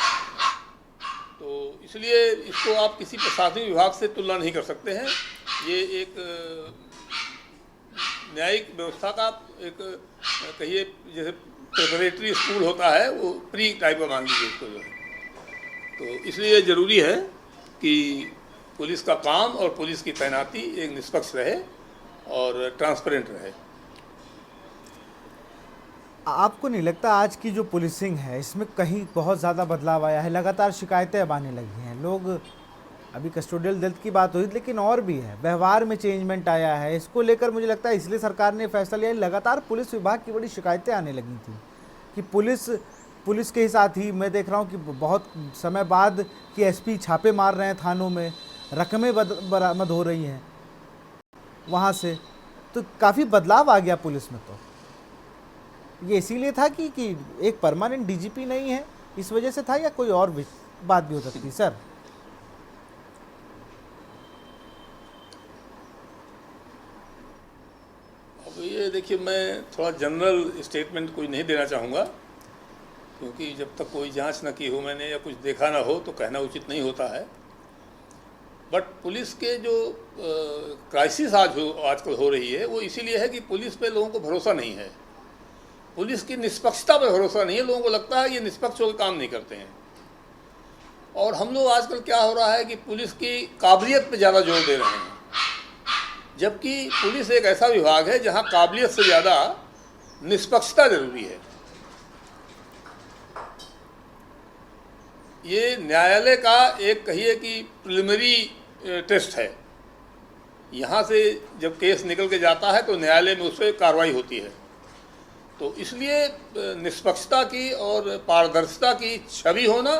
तो इसलिए इसको आप किसी प्रशासनिक विभाग से तुलना नहीं कर सकते हैं। ये एक न्यायिक व्यवस्था का एक, कहिए जैसे प्रिपरेटरी स्कूल होता है, वो प्री टाइप का मान लीजिए इसको जो है। तो इसलिए ज़रूरी है कि पुलिस का काम और पुलिस की तैनाती एक निष्पक्ष रहे और ट्रांसपेरेंट रहे। आपको नहीं लगता आज की जो पुलिसिंग है इसमें कहीं बहुत ज़्यादा बदलाव आया है? लगातार शिकायतें अब आने लगी हैं। लोग, अभी कस्टोडियल डेथ की बात हुई, लेकिन और भी है, व्यवहार में चेंजमेंट आया है। इसको लेकर मुझे लगता है इसलिए सरकार ने फैसला लिया। लगातार पुलिस विभाग की बड़ी शिकायतें आने लगी थी कि पुलिस के ही साथ ही मैं देख रहा हूँ कि बहुत समय बाद कि एसपी छापे मार रहे हैं थानों में, रकमें बरामद हो रही हैं वहाँ से, तो काफ़ी बदलाव आ गया पुलिस में। तो ये इसीलिए था कि एक परमानेंट डीजीपी नहीं है, इस वजह से था, या कोई और बात भी हो सकती सर? अब ये देखिए, मैं थोड़ा जनरल स्टेटमेंट कोई नहीं देना चाहूँगा, क्योंकि जब तक कोई जांच न की हो मैंने या कुछ देखा ना हो तो कहना उचित नहीं होता है। बट पुलिस के जो क्राइसिस आजकल हो रही है वो इसीलिए है कि पुलिस पे लोगों को भरोसा नहीं है, पुलिस की निष्पक्षता पर भरोसा नहीं है। लोगों को लगता है ये निष्पक्ष होकर काम नहीं करते हैं। और हम लोग आजकल क्या हो रहा है कि पुलिस की काबिलियत पे ज़्यादा जोर दे रहे हैं, जबकि पुलिस एक ऐसा विभाग है जहां काबिलियत से ज़्यादा निष्पक्षता जरूरी है। ये न्यायालय का एक कहिए कि प्रिलिमिनरी टेस्ट है। यहाँ से जब केस निकल के जाता है तो न्यायालय में उस पर कार्रवाई होती है। तो इसलिए निष्पक्षता की और पारदर्शिता की छवि होना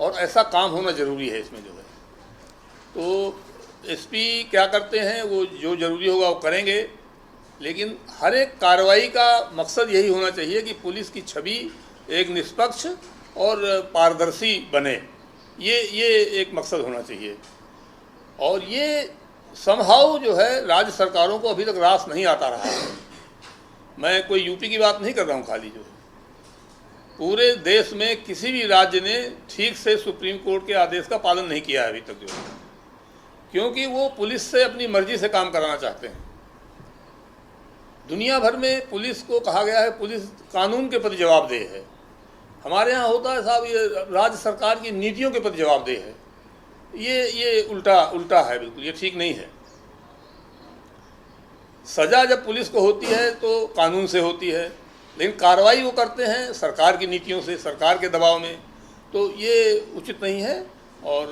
और ऐसा काम होना जरूरी है इसमें जो है। तो एसपी क्या करते हैं वो जो जरूरी होगा वो करेंगे, लेकिन हर एक कार्रवाई का मकसद यही होना चाहिए कि पुलिस की छवि एक निष्पक्ष और पारदर्शी बने। ये एक मकसद होना चाहिए। और ये समहाउ जो है राज्य सरकारों को अभी तक रास नहीं आता रहा है। मैं कोई यूपी की बात नहीं कर रहा हूँ, खाली जो है पूरे देश में किसी भी राज्य ने ठीक से सुप्रीम कोर्ट के आदेश का पालन नहीं किया है अभी तक जो है, क्योंकि वो पुलिस से अपनी मर्जी से काम कराना चाहते हैं। दुनिया भर में पुलिस को कहा गया है पुलिस कानून के प्रति जवाबदेह है। हमारे यहाँ होता है साहब ये राज्य सरकार की नीतियों के प्रति जवाबदेह है। ये उल्टा है, बिल्कुल ये ठीक नहीं है। सजा जब पुलिस को होती है तो कानून से होती है, लेकिन कार्रवाई वो करते हैं सरकार की नीतियों से, सरकार के दबाव में, तो ये उचित नहीं है। और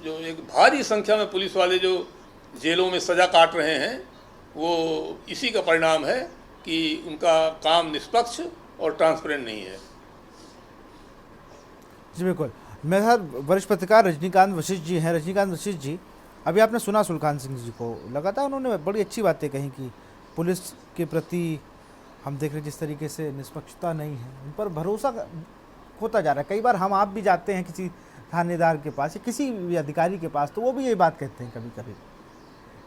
जो एक भारी संख्या में पुलिस वाले जो जेलों में सजा काट रहे हैं वो इसी का परिणाम है कि उनका काम निष्पक्ष और ट्रांसपेरेंट नहीं है। जी बिल्कुल। मेरे साथ वरिष्ठ पत्रकार रजनीकांत वशिष्ठ जी हैं। रजनीकांत वशिष्ठ जी, अभी आपने सुना सुलखान सिंह जी को, लगातार उन्होंने बड़ी अच्छी बातें कही कि पुलिस के प्रति हम देख रहे जिस तरीके से निष्पक्षता नहीं है, उन पर भरोसा होता जा रहा है। कई बार हम आप भी जाते हैं किसी थानेदार के पास या किसी भी अधिकारी के पास, तो वो भी यही बात कहते हैं कभी कभी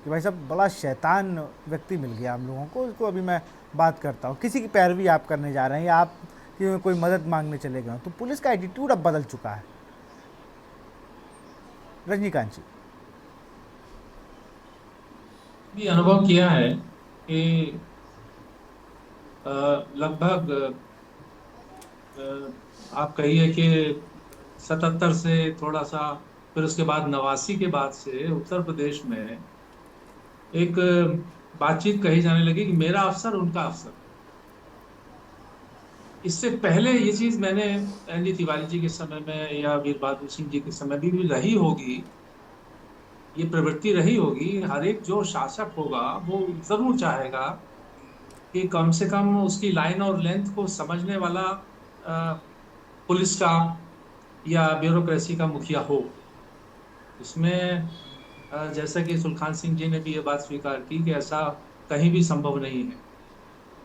कि भाई साहब बड़ा शैतान व्यक्ति मिल गया हम लोगों को, इसको अभी मैं बात करता हूँ। किसी की पैरवी आप करने जा रहे हैं या आप कि कोई मदद मांगने चले गए, तो पुलिस का एटीट्यूड अब बदल चुका है। रजनीकांत जी, भी अनुभव किया है कि लगभग आप कहिए कि 77 से थोड़ा सा, फिर उसके बाद 89 के बाद से उत्तर प्रदेश में एक बातचीत कही जाने लगी कि मेरा अफसर उनका अफसर। इससे पहले ये चीज मैंने एन.डी. तिवारी जी के समय में या वीर बहादुर सिंह जी के समय भी रही होगी, ये प्रवृत्ति रही होगी। हर एक जो शासक होगा वो जरूर चाहेगा कि कम से कम उसकी लाइन और लेंथ को समझने वाला पुलिस का या ब्यूरोक्रेसी का मुखिया हो। इसमें जैसा कि सुलखान सिंह जी ने भी ये बात स्वीकार की कि ऐसा कहीं भी संभव नहीं है।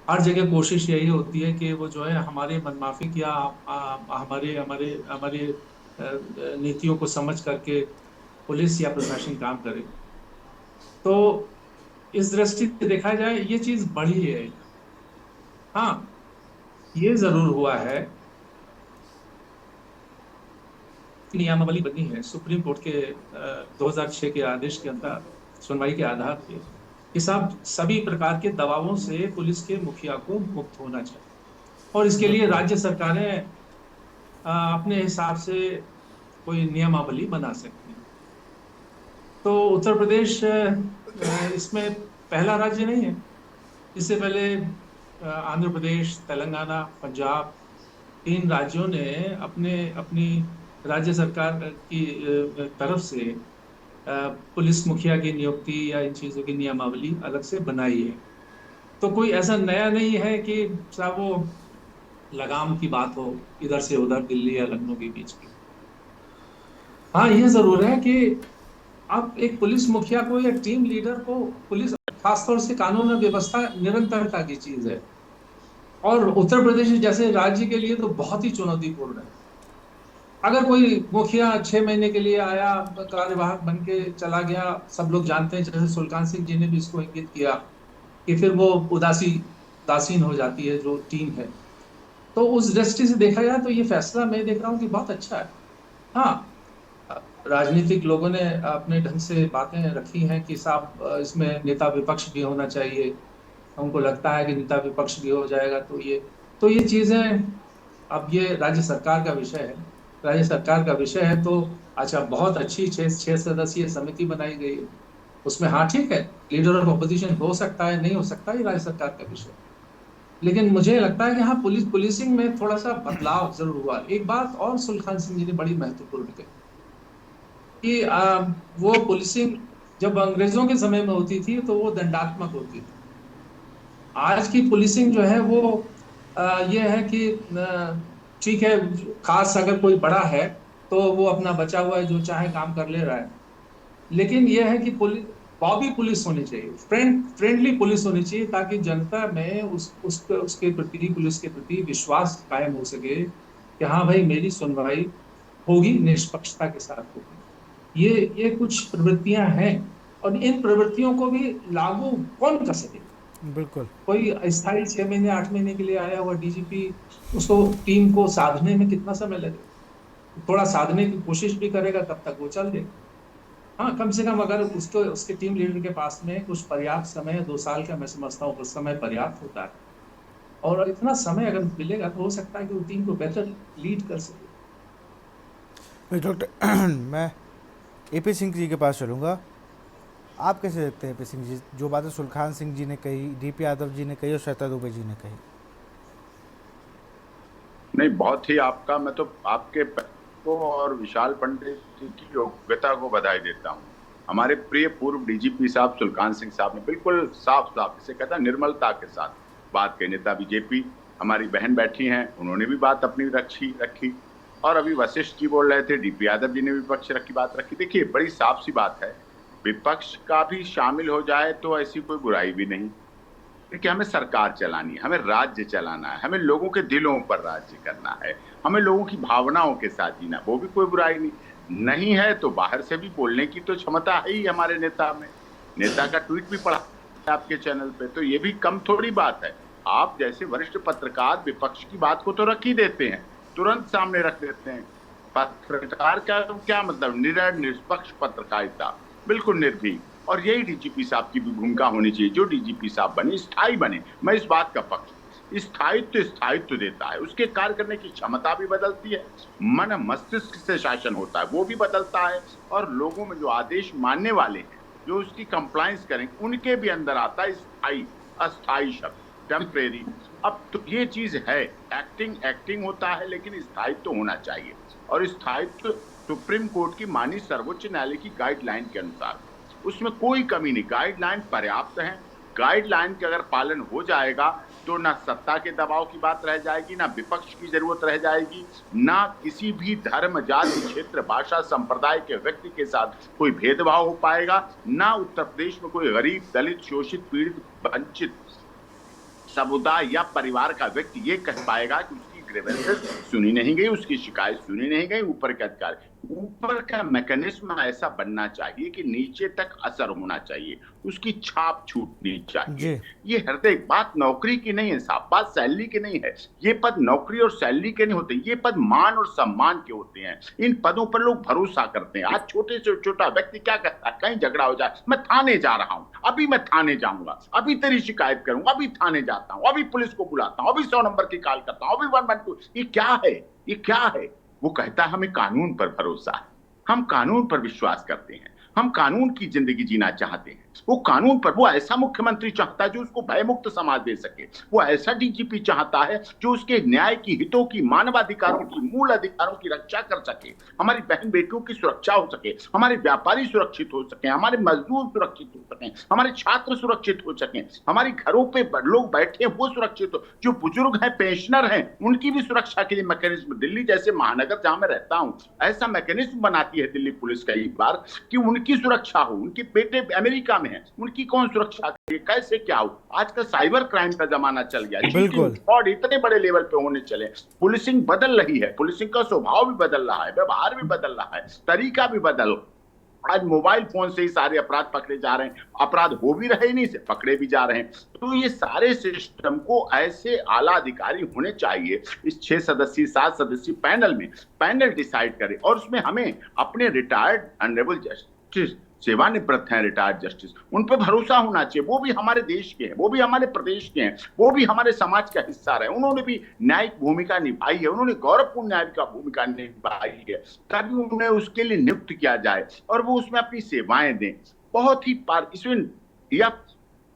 हर जगह कोशिश यही होती है कि वो जो है हमारे मनमाफिक या हमारे नीतियों को समझ करके पुलिस या प्रशासन काम करे। तो इस दृष्टि से देखा जाए ये चीज बढ़ी है। हाँ, ये जरूर हुआ है, नियमावली बनी है सुप्रीम कोर्ट के 2006 के आदेश के अंदर सुनवाई के आधार पे कि साहब सभी प्रकार के दबावों से पुलिस के मुखिया को मुक्त होना चाहिए, और इसके लिए राज्य सरकारें अपने हिसाब से कोई नियमावली बना सकती हैं। तो उत्तर प्रदेश इसमें पहला राज्य नहीं है। इससे पहले आंध्र प्रदेश, तेलंगाना, पंजाब, 3 राज्यों ने अपनी राज्य सरकार की तरफ से पुलिस मुखिया की नियुक्ति या इन चीज़ों की नियमावली अलग से बनाई है। तो कोई ऐसा नया नहीं है कि साहब वो लगाम की बात हो इधर से उधर, दिल्ली या लखनऊ के बीच की। हाँ, ये जरूर है कि अब एक पुलिस मुखिया को या टीम लीडर को पुलिस, खासतौर से कानून और व्यवस्था निरंतरता की चीज है, और उत्तर प्रदेश जैसे राज्य के लिए तो बहुत ही चुनौतीपूर्ण है। अगर कोई मुखिया 6 महीने के लिए आया, कार्यवाहक बन के चला गया, सब लोग जानते हैं, जैसे सुल्तान सिंह जी ने भी इसको इंगित किया कि फिर वो उदासीन हो जाती है जो टीम है। तो उस दृष्टि से देखा जाए तो ये फैसला मैं देख रहा हूँ कि बहुत अच्छा है। हाँ, राजनीतिक लोगों ने अपने ढंग से बातें रखी हैं कि साहब इसमें नेता विपक्ष भी होना चाहिए। हमको लगता है कि नेता विपक्ष भी हो जाएगा तो ये चीजें, अब ये राज्य सरकार का विषय है। राज्य सरकार का विषय है तो अच्छा, बहुत अच्छी 6 सदस्यीय समिति बनाई गई है। उसमें हाँ ठीक है, लीडर ऑफ अपोजिशन हो सकता है, नहीं हो सकता, ये राज्य सरकार का विषय। लेकिन मुझे लगता है कि हाँ, पुलिसिंग में थोड़ा सा बदलाव जरूर हुआ। एक बात और सुल्तान सिंह जी ने बड़ी महत्वपूर्ण कही कि वो पुलिसिंग जब अंग्रेजों के समय में होती थी तो वो दंडात्मक होती थी। आज की पुलिसिंग जो है वो ये है कि ठीक है, खास अगर कोई बड़ा है तो वो अपना बचा हुआ है, जो चाहे काम कर ले रहा है। लेकिन ये है कि बॉबी पुलिस होनी चाहिए, फ्रेंडली पुलिस होनी चाहिए, ताकि जनता में उसके प्रति, पुलिस के प्रति विश्वास कायम हो सके कि हाँ भाई, मेरी सुनवाई होगी, निष्पक्षता के साथ होगी। ये कुछ प्रवृत्तियां हैं, और इन प्रवृत्तियों को भी लागू कौन कर सके? बिल्कुल। कोई अस्थायी 6 महीने 8 महीने के लिए आया हुआ डीजीपी, उसको टीम को साधने में कितना समय लगेगा? थोड़ा साधने की कोशिश भी करेगा तब तक वो चल देगा। हाँ, कम से कम अगर उसके टीम लीडर के पास में कुछ पर्याप्त समय, 2 साल का मैं समझता हूँ कुछ समय पर्याप्त होता है, और इतना समय अगर मिलेगा तो हो सकता है कि वो टीम को बेहतर लीड कर सके। डॉक्टर, मैं एपी सिंह जी के पास चलूँगा। आप कैसे देखते हैं एपी सिंह जी, जो बातें सुल्तान सिंह जी ने कही, डीपी यादव जी ने कही और श्वेता दुबे जी ने कही? नहीं, बहुत ही आपका, मैं तो आपके को और विशाल पंडित जी की योग्यता को बधाई देता हूं। हमारे प्रिय पूर्व डीजीपी साहब सुल्तान सिंह साहब ने बिल्कुल साफ इसे कहता है निर्मलता के साथ बात कही। नेता बीजेपी हमारी बहन बैठी हैं, उन्होंने भी बात अपनी रखी, और अभी वशिष्ठ जी बोल रहे थे, डीपी यादव जी ने भी विपक्ष की बात रखी। देखिए, बड़ी साफ सी बात है, विपक्ष का भी शामिल हो जाए तो ऐसी कोई बुराई भी नहीं, क्योंकि हमें सरकार चलानी है, हमें राज्य चलाना है, हमें लोगों के दिलों पर राज्य करना है, हमें लोगों की भावनाओं के साथ जीना, वो भी कोई बुराई नहीं है। तो बाहर से भी बोलने की तो क्षमता है ही हमारे नेता में। नेता का ट्वीट भी पढ़ा आपके चैनल पे, तो ये भी कम थोड़ी बात है। आप जैसे वरिष्ठ पत्रकार विपक्ष की बात को तो रख ही देते हैं, तुरंत सामने रख देते हैं। पत्रकार का क्या मतलब? निष्पक्ष पत्रकारिता, बिल्कुल निर्भीक, और यही डीजीपी साहब की भी भूमिका होनी चाहिए। जो डीजीपी साहब बने, स्थायी बने, मैं इस बात का पक्ष। स्थायित्व देता है, उसके कार्य करने की क्षमता भी बदलती है, मन मस्तिष्क से शासन होता है वो भी बदलता है, और लोगों में जो आदेश मानने वाले हैं, जो उसकी कंप्लायंस करें, उनके भी अंदर आता है अस्थायी शब्द, टेम्परेरी। अब तो ये चीज है, एक्टिंग होता है, लेकिन स्थायित्व होना चाहिए, और स्थायित्व सुप्रीम कोर्ट की मानी सर्वोच्च न्यायालय की गाइडलाइन के अनुसार, उसमें कोई कमी नहीं, गाइडलाइन पर्याप्त है। गाइडलाइन के अगर पालन हो जाएगा तो ना सत्ता के दबाव की बात रह जाएगी, ना विपक्ष की जरूरत रह जाएगी, ना किसी भी धर्म, जाति, क्षेत्र, भाषा, संप्रदाय के व्यक्ति के साथ कोई भेदभाव हो पाएगा, ना उत्तर प्रदेश में कोई गरीब, दलित, शोषित, पीड़ित, वंचित समुदाय या परिवार का व्यक्ति ये कह पाएगा कि उसकी ग्रीवेंसेस सुनी नहीं गई, उसकी शिकायत सुनी नहीं गई। ऊपर का मैकेनिज्म ऐसा बनना चाहिए कि नीचे तक असर होना चाहिए, उसकी छाप छूटनी चाहिए। ये हृदय बात नौकरी की नहीं है साहब, बात सैलरी की नहीं है। ये पद नौकरी और सैलरी के नहीं होते, ये पद मान और सम्मान के होते हैं। इन पदों पर लोग भरोसा करते हैं। आज छोटे से छोटा व्यक्ति क्या कहता है, कहीं झगड़ा हो जाए, मैं थाने जा रहा हूं, अभी मैं थाने जाऊंगा, अभी तेरी शिकायत करूंगा, अभी थाने जाता हूं, अभी पुलिस को बुलाता हूं, अभी 100 नंबर की कॉल करता हूं, अभी 112। ये क्या है, ये क्या है? वो कहता है हमें कानून पर भरोसा है, हम कानून पर विश्वास करते हैं, हम कानून की जिंदगी जीना चाहते हैं। वो कानून पर, वो ऐसा मुख्यमंत्री चाहता है जो उसको भयमुक्त समाज दे सके। वो ऐसा डीजीपी चाहता है जो उसके न्याय की, हितों की, मानवाधिकारों की, मूल अधिकारों की रक्षा कर सके, हमारी बहन बेटियों की सुरक्षा हो सके, हमारे व्यापारी सुरक्षित हो सके, हमारे मजदूर सुरक्षित हो सके, हमारे छात्र सुरक्षित हो सके, हमारी घरों पे लोग बैठे हैं वो सुरक्षित हो, जो बुजुर्ग हैं, पेंशनर हैं, उनकी भी सुरक्षा के लिए मैकेनिज्म दिल्ली जैसे महानगर जहां मैं रहता हूं ऐसा मैकेनिज्म बनाती है दिल्ली पुलिस कई बार कि उनकी सुरक्षा हो। उनके बेटे अमेरिका में हैं, उनकी कौन सुरक्षा करे, कैसे क्या हो। आज का साइबर क्राइम का जमाना चल गया, फ्रॉड इतने बड़े लेवल पे होने चले। पुलिसिंग बदल रही है, पुलिसिंग का स्वभाव भी बदल रहा है, व्यवहार भी बदल रहा है, तरीका भी बदल। आज मोबाइल फोन से ही सारे अपराध पकड़े जा रहे हैं, अपराध हो भी रहे नहीं से पकड़े भी जा रहे हैं। तो ये सारे सिस्टम को ऐसे आला अधिकारी होने चाहिए इस 6 सदस्यीय 7 सदस्यीय पैनल में, पैनल डिसाइड करे और उसमें हमें अपने रिटायर्ड ऑनरेबल जस्टिस, सेवानिवृत्त हैं रिटायर्ड जस्टिस, उन पर भरोसा होना चाहिए। वो भी हमारे देश के हैं, वो भी हमारे प्रदेश के हैं, वो भी हमारे समाज का हिस्सा रहे, उन्होंने भी न्यायिक भूमिका निभाई है, उन्होंने गौरवपूर्ण न्यायिक भूमिका निभाई है, तभी उन्हें उसके लिए नियुक्त किया जाए और वो उसमें अपनी सेवाएं दें। बहुत ही इसमें या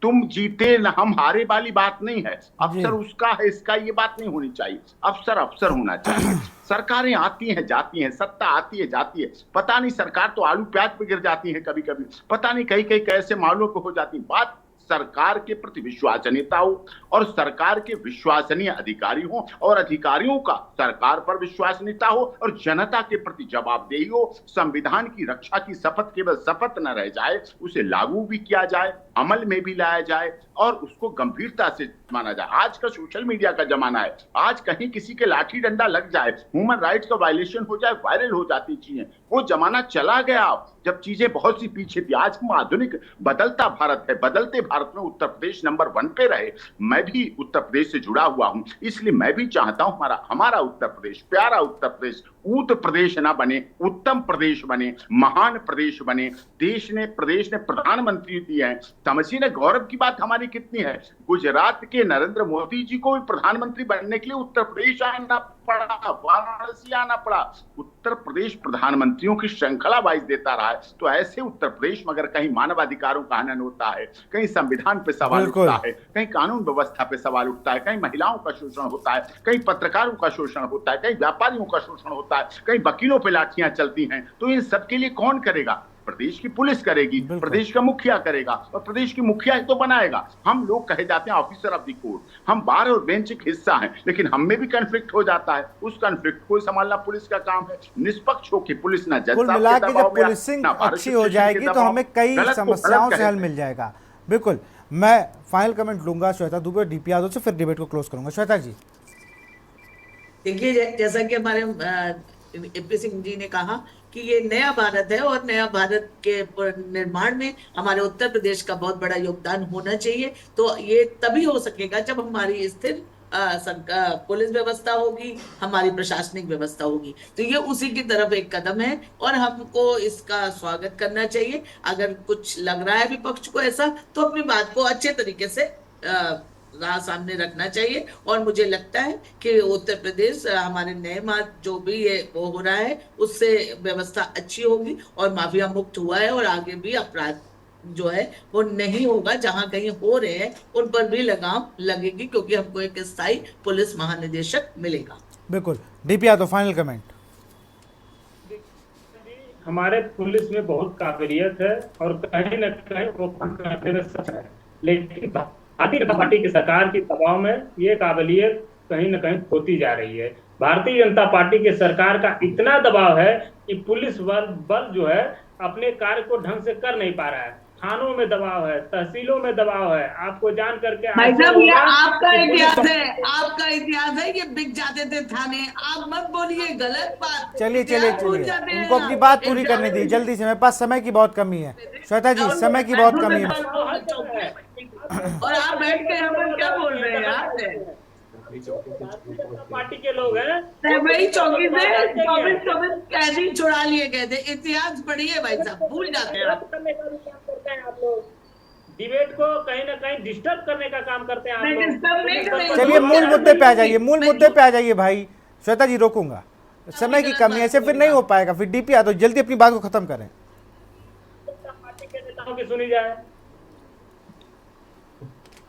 तुम जीते न हम हारे वाली बात नहीं है, अफसर उसका है इसका ये बात नहीं होनी चाहिए। अफसर अफसर होना चाहिए। सरकारें आती हैं जाती हैं, सत्ता आती है जाती है, पता नहीं सरकार तो आलू प्याज पे गिर जाती है कभी कभी, पता नहीं कहीं कहीं कैसे मामलों पे हो जाती। बात सरकार के प्रति विश्वसनीयता हो और सरकार के विश्वसनीय अधिकारी हो और अधिकारियों का सरकार पर विश्वसनीयता हो और जनता के प्रति जवाबदेही हो। संविधान की रक्षा की शपथ केवल शपथ न रह जाए, उसे लागू भी किया जाए, अमल में भी लाया जाए और उसको गंभीरता से माना जाए। आज का सोशल मीडिया का जमाना है, आज कहीं किसी के लाठी डंडा लग जाए, ह्यूमन राइट्स का वायलेशन हो जाए, वायरल हो जाती चीजें। वो जमाना चला गया जब चीजें बहुत सी पीछे थी। आज हम आधुनिक बदलता भारत है, बदलते भारत में उत्तर प्रदेश नंबर 1 पे रहे। मैं भी उत्तर प्रदेश से जुड़ा हुआ हूं, इसलिए मैं भी चाहता हूं हमारा उत्तर प्रदेश, प्यारा उत्तर प्रदेश ऊत प्रदेश ना बने, उत्तम प्रदेश बने, महान प्रदेश बने। प्रदेश ने प्रधानमंत्री दिए हैं, समझिए ना गौरव की बात हमारी कितनी है। गुजरात के नरेंद्र मोदी जी को भी प्रधानमंत्री बनने के लिए उत्तर प्रदेश आना पड़ा, वाराणसी आना पड़ा। उत्तर प्रदेश प्रधानमंत्रियों की श्रृंखला वाइज देता रहा है। तो ऐसे उत्तर प्रदेश में अगर कहीं मानवाधिकारों का हनन होता है, कहीं संविधान पे सवाल उठता है, कहीं कानून व्यवस्था पे सवाल उठता है, कहीं महिलाओं का शोषण होता है, कहीं पत्रकारों का शोषण होता है, कहीं व्यापारियों का शोषण होता है, कहीं वकीलों पे लाठियां चलती हैं, तो इन सब के लिए कौन करेगा? प्रदेश की पुलिस करेगी, प्रदेश का मुखिया करेगा और प्रदेश की मुखिया ही तो बनाएगा। हम लोग कहे जाते हैं ऑफिसर ऑफ द कोर्ट, हम बार और बेंच एक हिस्सा हैं, लेकिन हम में भी कॉन्फ्लिक्ट हो जाता है। उस कॉन्फ्लिक्ट को संभालना पुलिस का काम है। निष्पक्ष होकर पुलिस ना जज कुल मिला के जब पुलिसिंग अच्छी हो जाएगी तो हमें कई समस्याओं से हल मिल जाएगा। बिल्कुल, मैं फाइनल कमेंट लूंगा श्वेता दुबे और डीपी यादव से, फिर डिबेट को क्लोज करूंगा। श्वेता जी देखिए, जैसा कि हमारे एपी सिंह जी ने कहा कि ये नया भारत है और नया भारत के निर्माण में हमारे उत्तर प्रदेश का बहुत बड़ा योगदान होना चाहिए। तो ये तभी हो सकेगा जब हमारी स्थिर पुलिस व्यवस्था होगी, हमारी प्रशासनिक व्यवस्था होगी। तो ये उसी की तरफ एक कदम है और हमको इसका स्वागत करना चाहिए। अगर कुछ लग रहा है विपक्ष को ऐसा, तो अपनी बात को अच्छे तरीके से राह सामने रखना चाहिए। और मुझे लगता है कि उत्तर प्रदेश हमारे नए जो भी ये वो हो रहा है उससे व्यवस्था अच्छी होगी और माफिया मुक्त हुआ है और आगे भी अपराध जो है वो नहीं होगा। जहां कहीं हो रहे हैं उन पर भी लगाम लगेगी, क्योंकि हमको एक स्थायी पुलिस महानिदेशक मिलेगा। बिल्कुल, डीपी यादव फाइनल कमेंट। हमारे पुलिस में बहुत काबिलियत है और कहीं न कहीं वो करने में सच है, लेकिन भारतीय जनता पार्टी की सरकार के दबाव में ये काबिलियत कहीं न कहीं खोती जा रही है। भारतीय जनता पार्टी की सरकार का इतना दबाव है कि पुलिस बल जो है अपने कार्य को ढंग से कर नहीं पा रहा है। थानों में दबाव है, तहसीलों में दबाव है। आपको जान करके भाई साहब, ये आपका इतिहास है, आपका इतिहास है। ये बिक जाते थे थाने, आप मत बोलिए गलत बात। चलिए उनको अपनी बात पूरी करने दी जल्दी से, मेरे पास समय की बहुत कमी है। श्वेता जी, समय की बहुत कमी है और आप बैठ के हम क्या बोल रहे हैं यार? पार्टी के लोग हैं वही चौकी से 24 कैदी छुड़ा लिए गए थे। इतिहास पढ़िए भाई साहब, भूल जाते हैं आप लोग। डिबेट को कहीं ना कहीं डिस्टर्ब करने का काम करते हैं आप लोग। चलिए मूल मुद्दे पे आ जाइए, मूल मुद्दे पे आ जाइए भाई। श्वेता जी रोकूंगा, समय की कमी है, ऐसे फिर नहीं हो पाएगा। फिर डीपी यादव जल्दी अपनी बात को खत्म करें। नेताओं की सुनी जाए।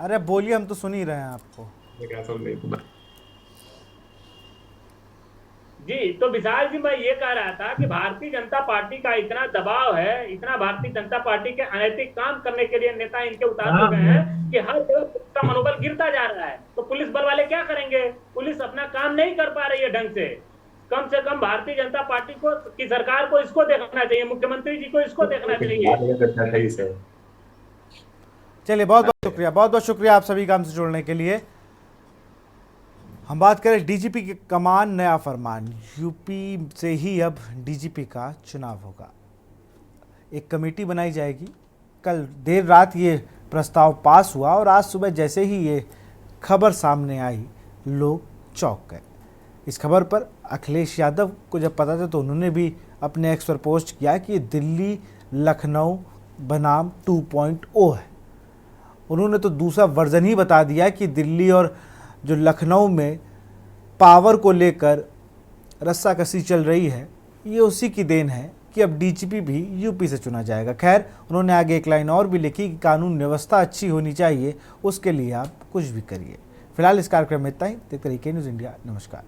अरे बोलिए, हम तो सुन ही रहे हैं आपको। जी, तो विशाल जी, मैं ये कह रहा था कि भारतीय जनता पार्टी का इतना दबाव है, इतना भारतीय जनता पार्टी के अनैतिक काम करने के लिए नेता इनके उतार हो गए हैं कि हर जगह पुलिस का मनोबल गिरता जा रहा है। तो पुलिस बल वाले क्या करेंगे? पुलिस अपना काम नहीं कर पा रही है ढंग से कम भारतीय जनता पार्टी को की सरकार को इसको देखना चाहिए, मुख्यमंत्री जी को इसको देखना चाहिए। चलिए, बहुत बहुत शुक्रिया आप सभी का हमसे जुड़ने के लिए। हम बात करें डीजीपी की कमान, नया फरमान। यूपी से ही अब डीजीपी का चुनाव होगा। एक कमेटी बनाई जाएगी। कल देर रात ये प्रस्ताव पास हुआ और आज सुबह जैसे ही ये खबर सामने आई, लोग चौंक गए। इस खबर पर अखिलेश यादव को जब पता था तो उन्होंने भी अपने एक्स पर पोस्ट किया कि दिल्ली लखनऊ बनाम 2.0 है। उन्होंने तो दूसरा वर्जन ही बता दिया कि दिल्ली और जो लखनऊ में पावर को लेकर रस्साकसी चल रही है, ये उसी की देन है कि अब डीजीपी भी यूपी से चुना जाएगा। खैर, उन्होंने आगे एक लाइन और भी लिखी कि कानून व्यवस्था अच्छी होनी चाहिए, उसके लिए आप कुछ भी करिए। फिलहाल इस कार्यक्रम में इतना ही। देखते रहिए के न्यूज़ इंडिया। नमस्कार।